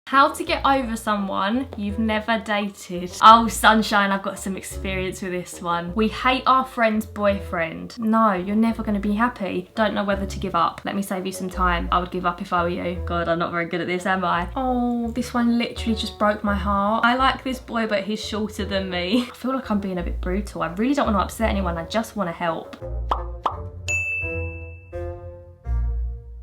How to get over someone you've never dated. Oh, sunshine, I've got some experience with this one. We hate our friend's boyfriend. No, you're never going to be happy. Don't know whether to give up. Let me save you some time. I would give up if I were you. God, I'm not very good at this, am I? Oh, this one literally just broke my heart. I like this boy, but he's shorter than me. I feel like I'm being a bit brutal. I really don't want to upset anyone. I just want to help.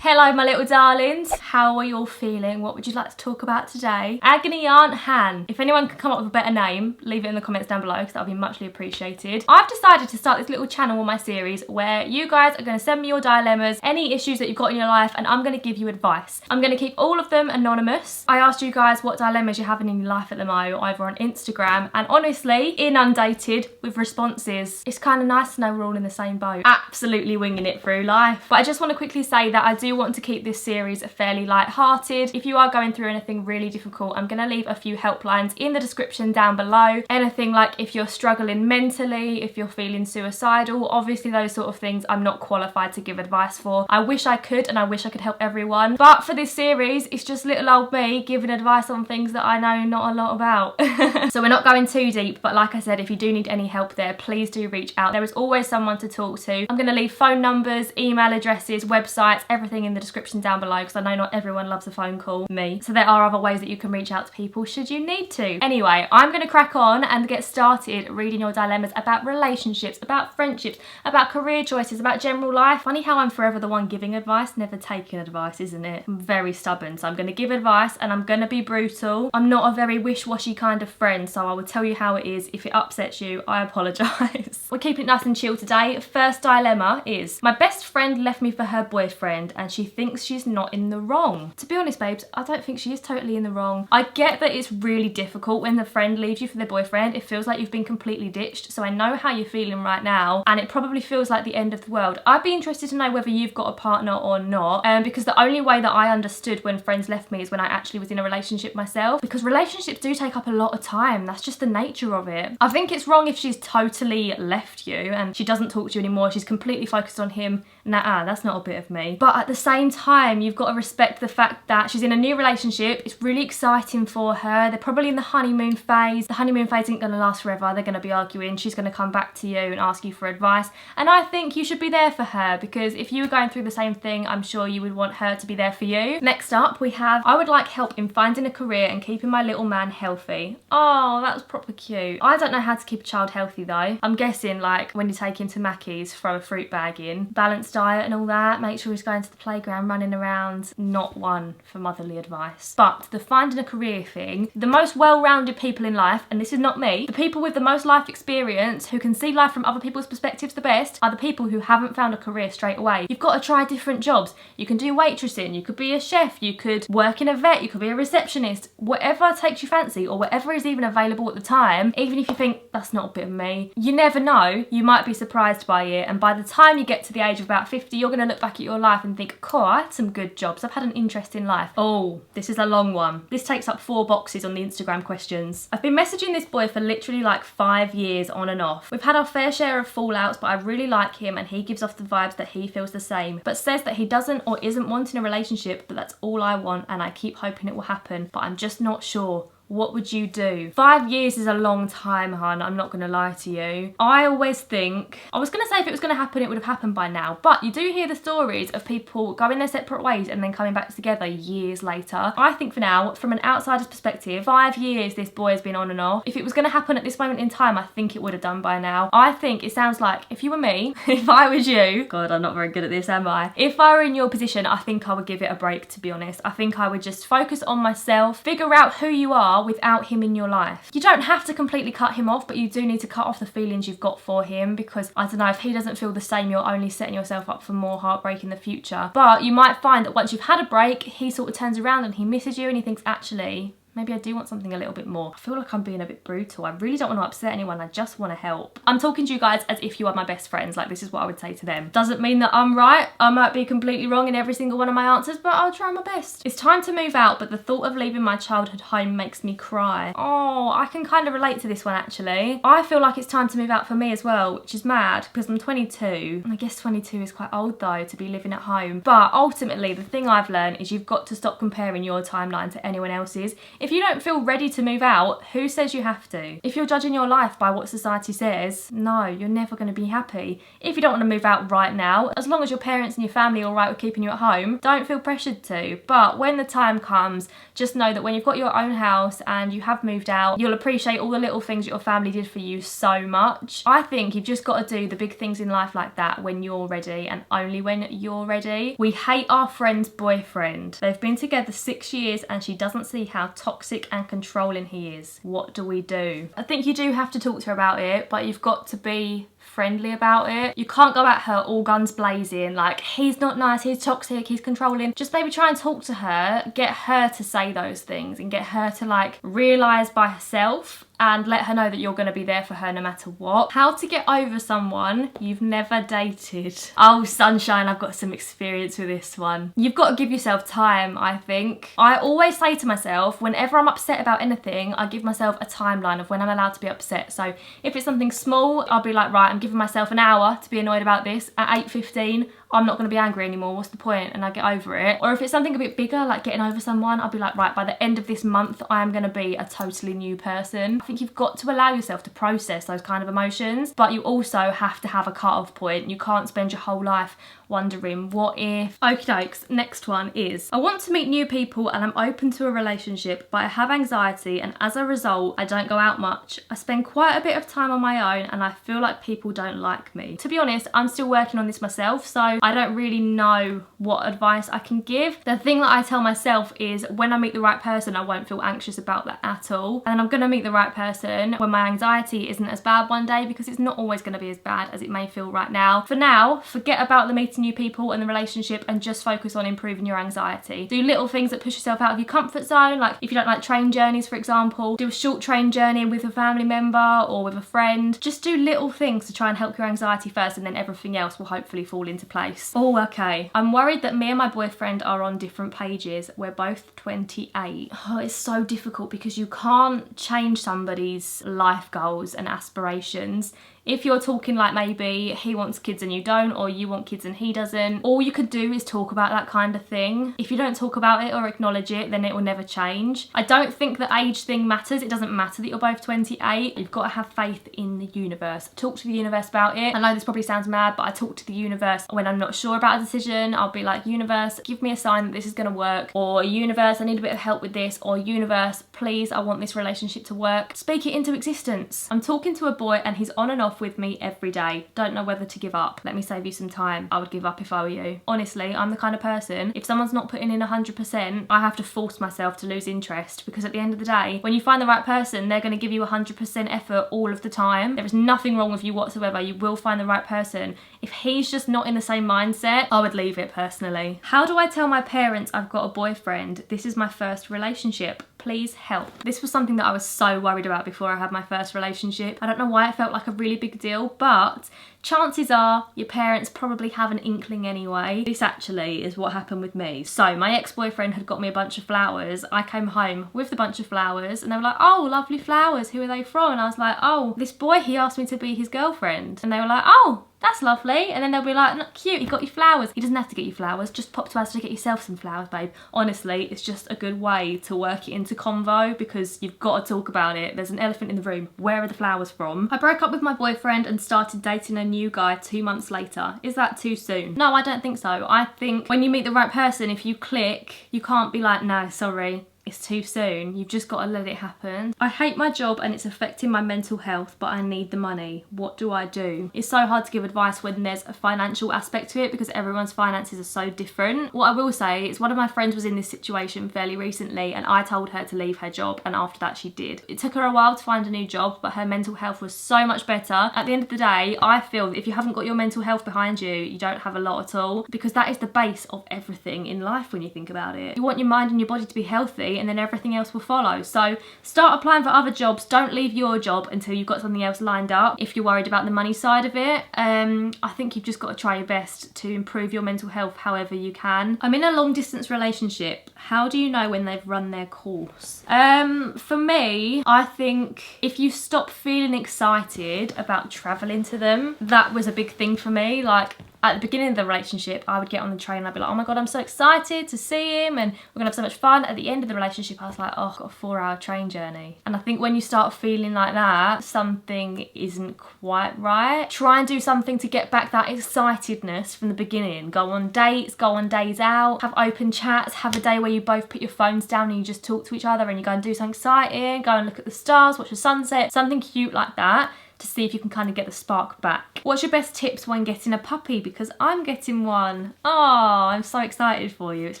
Hello my little darlings, how are you all feeling? What would you like to talk about today? Agony Aunt Han. If anyone can come up with a better name, leave it in the comments down below because that would be muchly appreciated. I've decided to start this little channel on my series where you guys are going to send me your dilemmas, any issues that you've got in your life, and I'm going to give you advice. I'm going to keep all of them anonymous. I asked you guys what dilemmas you're having in your life at the moment, either on Instagram, and honestly, inundated with responses. It's kind of nice to know we're all in the same boat. Absolutely winging it through life. But I just want to quickly say that I do want to keep this series fairly light-hearted. If you are going through anything really difficult, I'm going to leave a few helplines in the description down below. Anything like if you're struggling mentally, if you're feeling suicidal, obviously those sort of things I'm not qualified to give advice for. I wish I could, and I wish I could help everyone, but for this series it's just little old me giving advice on things that I know not a lot about. So we're not going too deep, but like I said, if you do need any help there, please do reach out. There is always someone to talk to. I'm going to leave phone numbers, email addresses, websites, everything in the description down below because I know not everyone loves a phone call, me. So there are other ways that you can reach out to people should you need to. Anyway, I'm going to crack on and get started reading your dilemmas about relationships, about friendships, about career choices, about general life. Funny how I'm forever the one giving advice, never taking advice, isn't it? I'm very stubborn, so I'm going to give advice and I'm going to be brutal. I'm not a very wish-washy kind of friend, so I will tell you how it is. If it upsets you, I apologise. We're keeping it nice and chill today. First dilemma is, my best friend left me for her boyfriend and she thinks she's not in the wrong. To be honest, babes, I don't think she is totally in the wrong. I get that it's really difficult when the friend leaves you for their boyfriend. It feels like you've been completely ditched, so I know how you're feeling right now, and it probably feels like the end of the world. I'd be interested to know whether you've got a partner or not, because the only way that I understood when friends left me is when I actually was in a relationship myself, because relationships do take up a lot of time. That's just the nature of it. I think it's wrong if she's totally left you and she doesn't talk to you anymore. She's completely focused on him. Nah, that's not a bit of me. But at the same time, you've got to respect the fact that she's in a new relationship. It's really exciting for her. They're probably in the honeymoon phase. The honeymoon phase isn't going to last forever. They're going to be arguing. She's going to come back to you and ask you for advice. And I think you should be there for her, because if you were going through the same thing, I'm sure you would want her to be there for you. Next up, we have, I would like help in finding a career and keeping my little man healthy. Oh, that was proper cute. I don't know how to keep a child healthy though. I'm guessing like when you take him to Mackey's, throw a fruit bag in, balanced diet and all that, make sure he's going to the playground, running around. Not one for motherly advice. But the finding a career thing, the most well-rounded people in life, and this is not me, the people with the most life experience who can see life from other people's perspectives the best are the people who haven't found a career straight away. You've got to try different jobs. You can do waitressing, you could be a chef, you could work in a vet, you could be a receptionist, whatever takes you fancy or whatever is even available at the time. Even if you think that's not a bit of me, you never know, you might be surprised by it, and by the time you get to the age of about 50, you're going to look back at your life and think, cool, I had some good jobs, I've had an interesting life. Oh, this is a long one. This takes up 4 boxes on the Instagram questions. I've been messaging this boy for literally like 5 years on and off. We've had our fair share of fallouts, but I really like him and he gives off the vibes that he feels the same, but says that he doesn't or isn't wanting a relationship, but that's all I want and I keep hoping it will happen, but I'm just not sure. What would you do? 5 years is a long time, hun. I'm not gonna lie to you. I always think, I was gonna say if it was gonna happen, it would have happened by now. But you do hear the stories of people going their separate ways and then coming back together years later. I think for now, from an outsider's perspective, 5 years this boy has been on and off. If it was gonna happen at this moment in time, I think it would have done by now. I think it sounds like if you were me, if I was you, God, I'm not very good at this, am I? If I were in your position, I think I would give it a break, to be honest. I think I would just focus on myself, figure out who you are without him in your life. You don't have to completely cut him off, but you do need to cut off the feelings you've got for him, because I don't know, if he doesn't feel the same, you're only setting yourself up for more heartbreak in the future. But you might find that once you've had a break, he sort of turns around and he misses you and he thinks, actually, Maybe I do want something a little bit more. I feel like I'm being a bit brutal. I really don't want to upset anyone. I just want to help. I'm talking to you guys as if you are my best friends. Like, this is what I would say to them. Doesn't mean that I'm right. I might be completely wrong in every single one of my answers, but I'll try my best. It's time to move out, but the thought of leaving my childhood home makes me cry. Oh, I can kind of relate to this one, actually. I feel like it's time to move out for me as well, which is mad because I'm 22. And I guess 22 is quite old though to be living at home. But ultimately, the thing I've learned is you've got to stop comparing your timeline to anyone else's. If you don't feel ready to move out, who says you have to? If you're judging your life by what society says, no, you're never going to be happy. If you don't want to move out right now, as long as your parents and your family are all right with keeping you at home, don't feel pressured to. But when the time comes, just know that when you've got your own house and you have moved out, you'll appreciate all the little things that your family did for you so much. I think you've just got to do the big things in life like that when you're ready, and only when you're ready. We hate our friend's boyfriend. They've been together 6 years and she doesn't see how toxic and controlling he is. What do we do? I think you do have to talk to her about it, but you've got to be friendly about it. You can't go at her all guns blazing like, he's not nice, he's toxic, he's controlling. Just maybe try and talk to her, get her to say those things and get her to like realise by herself and let her know that you're going to be there for her no matter what. How to get over someone you've never dated. Oh, sunshine, I've got some experience with this one. You've got to give yourself time, I think. I always say to myself, whenever I'm upset about anything, I give myself a timeline of when I'm allowed to be upset. So if it's something small, I'll be like, right, I'm giving myself an hour to be annoyed about this. At 8:15, I'm not going to be angry anymore, what's the point? And I get over it. Or if it's something a bit bigger, like getting over someone, I'll be like, right, by the end of this month, I am going to be a totally new person. I think you've got to allow yourself to process those kind of emotions, but you also have to have a cut-off point. You can't spend your whole life wondering what if. Okie dokes, next one is, I want to meet new people and I'm open to a relationship, but I have anxiety and as a result, I don't go out much. I spend quite a bit of time on my own and I feel like people don't like me. To be honest, I'm still working on this myself, so I don't really know what advice I can give. The thing that I tell myself is when I meet the right person, I won't feel anxious about that at all. And I'm gonna meet the right person when my anxiety isn't as bad one day, because it's not always gonna be as bad as it may feel right now. For now, forget about the meeting new people and the relationship and just focus on improving your anxiety. Do little things that push yourself out of your comfort zone. Like if you don't like train journeys, for example, do a short train journey with a family member or with a friend. Just do little things to try and help your anxiety first, and then everything else will hopefully fall into place. Oh, okay. I'm worried that me and my boyfriend are on different pages. We're both 28. Oh, it's so difficult because you can't change somebody's life goals and aspirations. If you're talking like maybe he wants kids and you don't, or you want kids and he doesn't, all you could do is talk about that kind of thing. If you don't talk about it or acknowledge it, then it will never change. I don't think the age thing matters. It doesn't matter that you're both 28. You've got to have faith in the universe. Talk to the universe about it. I know this probably sounds mad, but I talk to the universe when I'm not sure about a decision. I'll be like, universe, give me a sign that this is going to work, or universe, I need a bit of help with this, or universe, please, I want this relationship to work. Speak it into existence. I'm talking to a boy and he's on and off with me every day. Don't know whether to give up. Let me save you some time. I would give up if I were you. Honestly, I'm the kind of person, if someone's not putting in 100%, I have to force myself to lose interest, because at the end of the day, when you find the right person, they're going to give you 100% effort all of the time. There is nothing wrong with you whatsoever. You will find the right person. If he's just not in the same mindset, I would leave it personally. How do I tell my parents I've got a boyfriend? This is my first relationship. Please help. This was something that I was so worried about before I had my first relationship. I don't know why it felt like a really big deal, but chances are your parents probably have an inkling anyway. This actually is what happened with me. So my ex-boyfriend had got me a bunch of flowers. I came home with the bunch of flowers and they were like, oh, lovely flowers. Who are they from? And I was like, oh, this boy, he asked me to be his girlfriend. And they were like, oh, that's lovely. And then they'll be like, not cute, he got you flowers. He doesn't have to get you flowers, just pop to us to get yourself some flowers, babe. Honestly, it's just a good way to work it into convo, because you've got to talk about it. There's an elephant in the room. Where are the flowers from? I broke up with my boyfriend and started dating a new guy 2 months later. Is that too soon? No, I don't think so. I think when you meet the right person, if you click, you can't be like, no, sorry, it's too soon. You've just got to let it happen. I hate my job and it's affecting my mental health, but I need the money. What do I do? It's so hard to give advice when there's a financial aspect to it, because everyone's finances are so different. What I will say is one of my friends was in this situation fairly recently and I told her to leave her job, and after that she did. It took her a while to find a new job, but her mental health was so much better. At the end of the day, I feel that if you haven't got your mental health behind you, you don't have a lot at all, because that is the base of everything in life when you think about it. You want your mind and your body to be healthy, happy, and then everything else will follow. So start applying for other jobs. Don't leave your job until you've got something else lined up if you're worried about the money side of it. I think you've just got to try your best to improve your mental health however you can. I'm in a long distance relationship. How do you know when they've run their course? For me, I think if you stop feeling excited about traveling to them, that was a big thing for me. Like, at the beginning of the relationship, I would get on the train and I'd be like, oh my God, I'm so excited to see him and we're gonna have so much fun. At the end of the relationship, I was like, oh, I've got a 4-hour train journey. And I think when you start feeling like that, something isn't quite right. Try and do something to get back that excitedness from the beginning. Go on dates, go on days out, have open chats, have a day where you both put your phones down and you just talk to each other and you go and do something exciting, go and look at the stars, watch the sunset, something cute like that, to see if you can kind of get the spark back. What's your best tips when getting a puppy? Because I'm getting one. Oh, I'm so excited for you. It's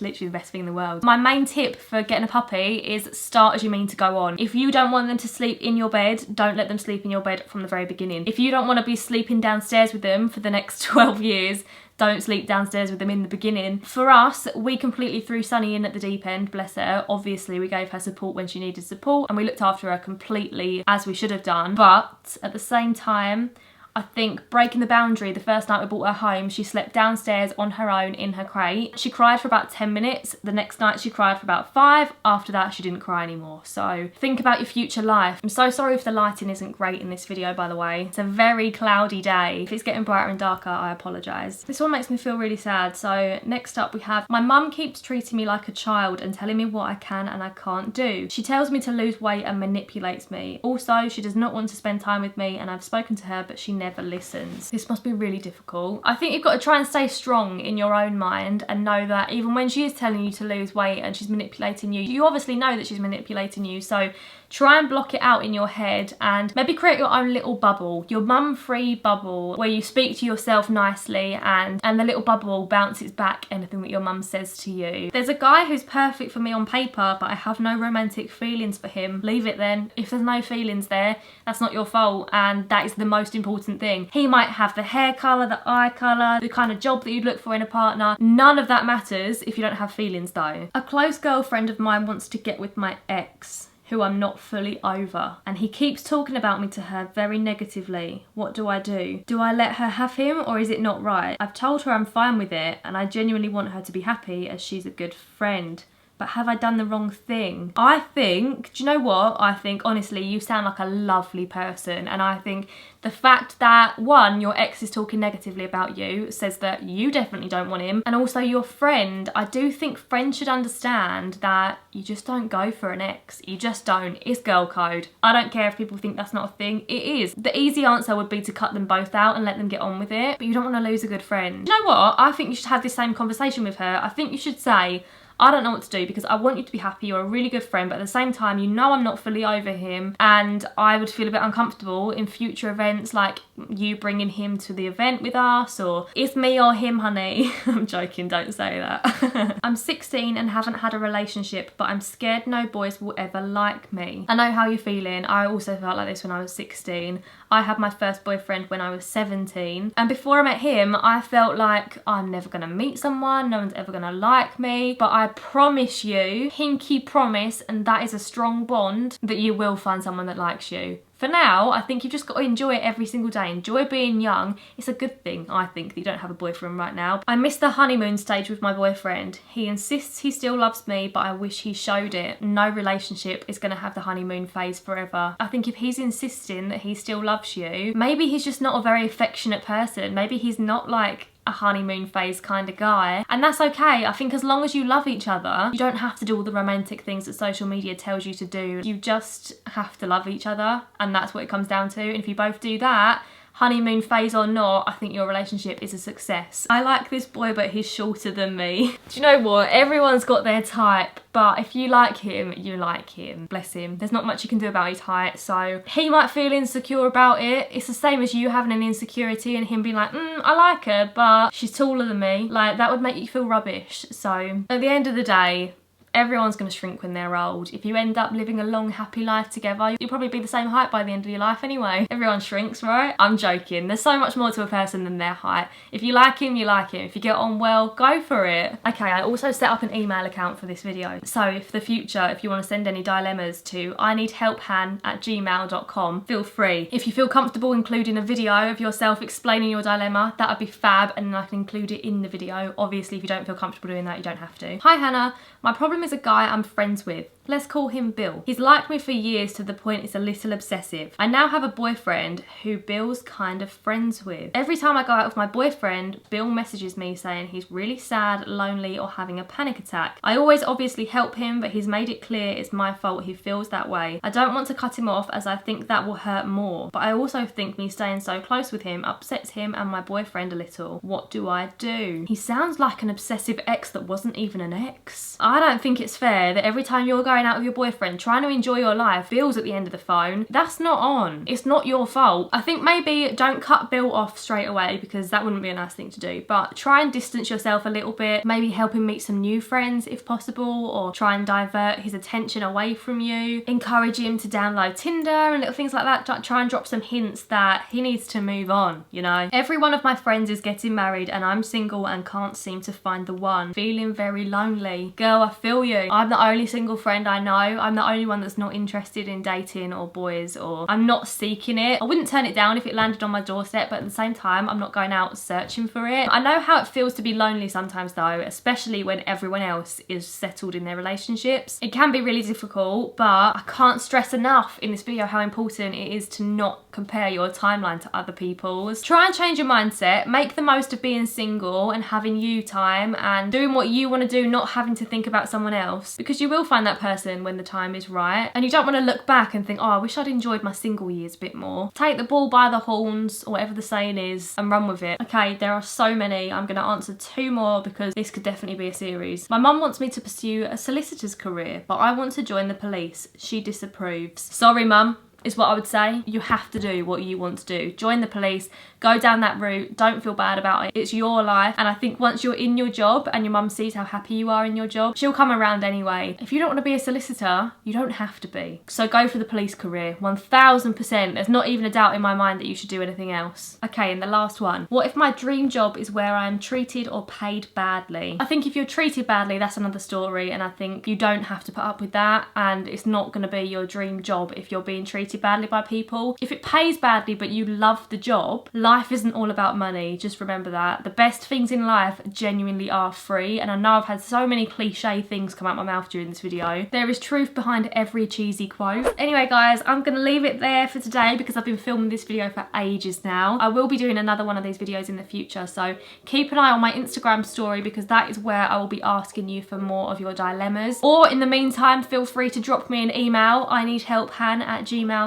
literally the best thing in the world. My main tip for getting a puppy is start as you mean to go on. If you don't want them to sleep in your bed, don't let them sleep in your bed from the very beginning. If you don't want to be sleeping downstairs with them for the next 12 years, don't sleep downstairs with them in the beginning. For us, we completely threw Sunny in at the deep end, bless her. Obviously, we gave her support when she needed support and we looked after her completely as we should have done. But at the same time, I think breaking the boundary, the first night we brought her home, she slept downstairs on her own in her crate. She cried for about 10 minutes. The next night she cried for about 5. After that, she didn't cry anymore. So think about your future life. I'm so sorry if the lighting isn't great in this video, by the way. It's a very cloudy day. If it's getting brighter and darker, I apologise. This one makes me feel really sad. So next up we have, my mum keeps treating me like a child and telling me what I can and I can't do. She tells me to lose weight and manipulates me. Also, she does not want to spend time with me and I've spoken to her, but she never listens. This must be really difficult. I think you've got to try and stay strong in your own mind and know that even when she is telling you to lose weight and she's manipulating you, you obviously know that she's manipulating you. So try and block it out in your head and maybe create your own little bubble, your mum-free bubble, where you speak to yourself nicely and the little bubble bounces back anything that your mum says to you. There's a guy who's perfect for me on paper, but I have no romantic feelings for him. Leave it then. If there's no feelings there, that's not your fault, and that is the most important thing. He might have the hair colour, the eye colour, the kind of job that you'd look for in a partner. None of that matters if you don't have feelings though. A close girlfriend of mine wants to get with my ex, who I'm not fully over, and he keeps talking about me to her very negatively. What do I do? Do I let her have him or is it not right? I've told her I'm fine with it and I genuinely want her to be happy as she's a good friend. But have I done the wrong thing? I think, do you know what? I think, honestly, you sound like a lovely person. And I think the fact that, one, your ex is talking negatively about you says that you definitely don't want him. And also your friend, I do think friends should understand that you just don't go for an ex. You just don't. It's girl code. I don't care if people think that's not a thing. It is. The easy answer would be to cut them both out and let them get on with it. But you don't want to lose a good friend. Do you know what? I think you should have this same conversation with her. I think you should say, I don't know what to do because I want you to be happy, you're a really good friend, but at the same time, you know I'm not fully over him and I would feel a bit uncomfortable in future events, like you bringing him to the event with us, or it's me or him, honey. I'm joking, don't say that. I'm 16 and haven't had a relationship, but I'm scared no boys will ever like me. I know how you're feeling. I also felt like this when I was 16. I had my first boyfriend when I was 17, and before I met him, I felt like I'm never gonna meet someone, no one's ever gonna like me, but I promise you, pinky promise, and that is a strong bond, that you will find someone that likes you. For now, I think you've just got to enjoy it every single day. Enjoy being young. It's a good thing, I think, that you don't have a boyfriend right now. I miss the honeymoon stage with my boyfriend. He insists he still loves me, but I wish he showed it. No relationship is going to have the honeymoon phase forever. I think if he's insisting that he still loves you, maybe he's just not a very affectionate person. Maybe he's not like a honeymoon phase kind of guy, and that's okay. I think as long as you love each other, you don't have to do all the romantic things that social media tells you to do. You just have to love each other, and that's what it comes down to. And if you both do that, honeymoon phase or not, I think your relationship is a success. I like this boy, but he's shorter than me. Do you know what? Everyone's got their type, but if you like him, you like him. Bless him. There's not much you can do about his height, so he might feel insecure about it. It's the same as you having an insecurity and him being like, I like her, but she's taller than me. Like, that would make you feel rubbish. So at the end of the day, Everyone's going to shrink when they're old. If you end up living a long, happy life together, you'll probably be the same height by the end of your life anyway. Everyone shrinks, right? I'm joking. There's so much more to a person than their height. If you like him, you like him. If you get on well, go for it. Okay, I also set up an email account for this video. So for the future, if you want to send any dilemmas to ineedhelphan@gmail.com, feel free. If you feel comfortable including a video of yourself explaining your dilemma, that would be fab, and then I can include it in the video. Obviously, if you don't feel comfortable doing that, you don't have to. Hi Hannah, my problem is a guy I'm friends with. Let's call him Bill. He's liked me for years to the point it's a little obsessive. I now have a boyfriend who Bill's kind of friends with. Every time I go out with my boyfriend, Bill messages me saying he's really sad, lonely, or having a panic attack. I always obviously help him, but he's made it clear it's my fault he feels that way. I don't want to cut him off as I think that will hurt more, but I also think me staying so close with him upsets him and my boyfriend a little. What do I do? He sounds like an obsessive ex that wasn't even an ex. I don't think it's fair that every time you're going out with your boyfriend, trying to enjoy your life, Bill's at the end of the phone. That's not on. It's not your fault. I think maybe don't cut Bill off straight away, because that wouldn't be a nice thing to do, but try and distance yourself a little bit. Maybe help him meet some new friends if possible, or try and divert his attention away from you. Encourage him to download Tinder and little things like that. Try and drop some hints that he needs to move on, you know. Every one of my friends is getting married and I'm single and can't seem to find the one. Feeling very lonely. Girl, I feel you. I'm the only single friend I know. I'm the only one that's not interested in dating or boys, or I'm not seeking it. I wouldn't turn it down if it landed on my doorstep, but at the same time, I'm not going out searching for it. I know how it feels to be lonely sometimes though, especially when everyone else is settled in their relationships. It can be really difficult, but I can't stress enough in this video how important it is to not compare your timeline to other people's. Try and change your mindset. Make the most of being single and having you time and doing what you want to do, not having to think about someone else, because you will find that person when the time is right, and you don't want to look back and think, oh, I wish I'd enjoyed my single years a bit more. Take the bull by the horns, or whatever the saying is, and run with it. Okay, there are so many. I'm going to answer 2 more because this could definitely be a series. My mum wants me to pursue a solicitor's career, but I want to join the police. She disapproves. Sorry, mum, is what I would say. You have to do what you want to do. Join the police, go down that route, don't feel bad about it. It's your life, and I think once you're in your job and your mum sees how happy you are in your job, she'll come around anyway. If you don't want to be a solicitor, you don't have to be. So go for the police career, 1000%. There's not even a doubt in my mind that you should do anything else. Okay, and the last one. What if my dream job is where I'm treated or paid badly? I think if you're treated badly, that's another story, and I think you don't have to put up with that, and it's not going to be your dream job if you're being treated badly by people. If it pays badly but you love the job, life isn't all about money. Just remember that. The best things in life genuinely are free, and I know I've had so many cliche things come out my mouth during this video. There is truth behind every cheesy quote. Anyway guys, I'm gonna leave it there for today because I've been filming this video for ages now. I will be doing another one of these videos in the future, so keep an eye on my Instagram story because that is where I will be asking you for more of your dilemmas. Or in the meantime, feel free to drop me an email, ineedhelphan@gmail.com.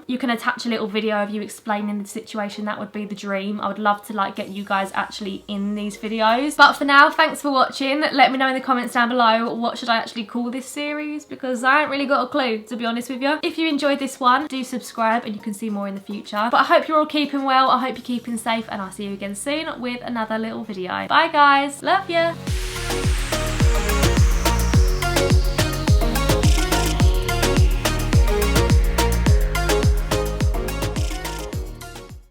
You can attach a little video of you explaining the situation. That would be the dream. I would love to like get you guys actually in these videos. But for now, thanks for watching. Let me know in the comments down below what should I actually call this series, because I ain't really got a clue, to be honest with you. If you enjoyed this one, do subscribe and you can see more in the future. But I hope you're all keeping well. I hope you're keeping safe, and I'll see you again soon with another little video. Bye guys. Love you.